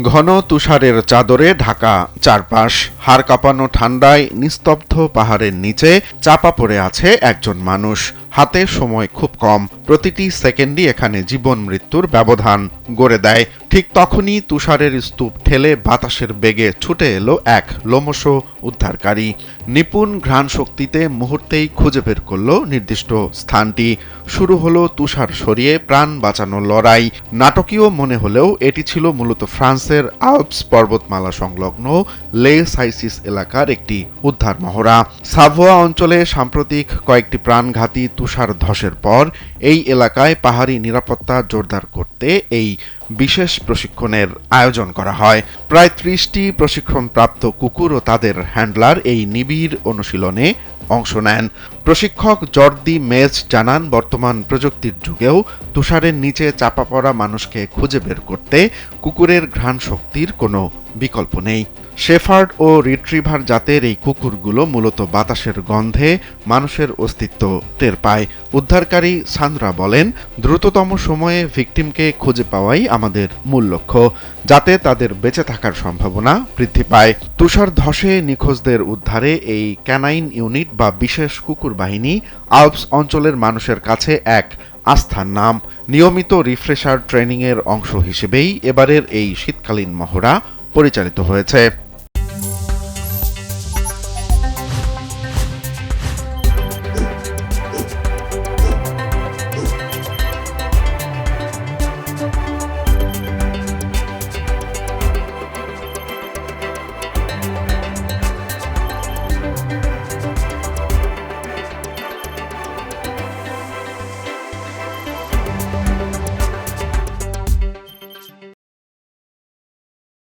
ঘন তুষারের চাদরে ঢাকা চারপাশ, হাড় কাঁপানো ঠান্ডায় নিস্তব্ধ পাহাড়ের নিচে চাপা পড়ে আছে একজন মানুষ। হাতে সময় খুব কম, প্রতিটি সেকেন্ডই এখানে জীবন মৃত্যুর ব্যবধান গড়ে দেয়। ঠিক তখনই তুষারের স্তূপ ঠেলে বাতাসের বেগে ছুটে এলো এক লোমশ উদ্ধারকারী। নিপুণ ঘ্রাণ শক্তিতে মুহূর্তেই খুঁজে বের করলো নির্দিষ্ট স্থানটি। শুরু হলো তুষার সরিয়ে প্রাণ বাঁচানোর লড়াই। নাটকীয় মনে হলেও এটি ছিল মূলত ফ্রান্সের আল্পস পর্বতমালা সংলগ্ন লে সাইসিস এলাকার একটি উদ্ধার মহড়া। সাভোয়া অঞ্চলে সাম্প্রতিক কয়েকটি প্রাণঘাতী তুষার ধসের পর এই এলাকায় পাহাড়ি নিরাপত্তা জোরদার করতে এই বিশেষ প্রশিক্ষণের আয়োজন করা হয়। প্রায় ৩০টি প্রশিক্ষণপ্রাপ্ত কুকুর ও তাদের হ্যান্ডলার এই নিবিড় অনুশীলনে অংশ নেন। প্রশিক্ষক জর্দি মেজ জানান, বর্তমান প্রযুক্তির যুগেও তুষারের নিচে চাপা পড়া মানুষকে খুঁজে বের করতে কুকুরের ঘ্রাণ শক্তির কোনো বিকল্প নেই। শেফার্ড ও রিট্রিভার জাতের এই কুকুরগুলো মূলত বাতাসের গন্ধে মানুষের অস্তিত্ব টের পায়। উদ্ধারকারী সান্দ্রা বলেন, দ্রুততম সময়ে ভিকটিমকে খুঁজে পাওয়াই আমাদের মূল লক্ষ্য, যাতে তাদের বেঁচে থাকার সম্ভাবনা বৃদ্ধি পায়। তুষার ধসে নিখোঁজদের উদ্ধারে এই ক্যানাইন ইউনিট বা বিশেষ কুকুর বাহিনী আল্পস অঞ্চলের মানুষের কাছে এক আস্থার নাম। নিয়মিত রিফ্রেশার ট্রেনিংয়ের অংশ হিসেবেই এবারের এই শীতকালীন মহড়া পরিচালিত হয়েছে।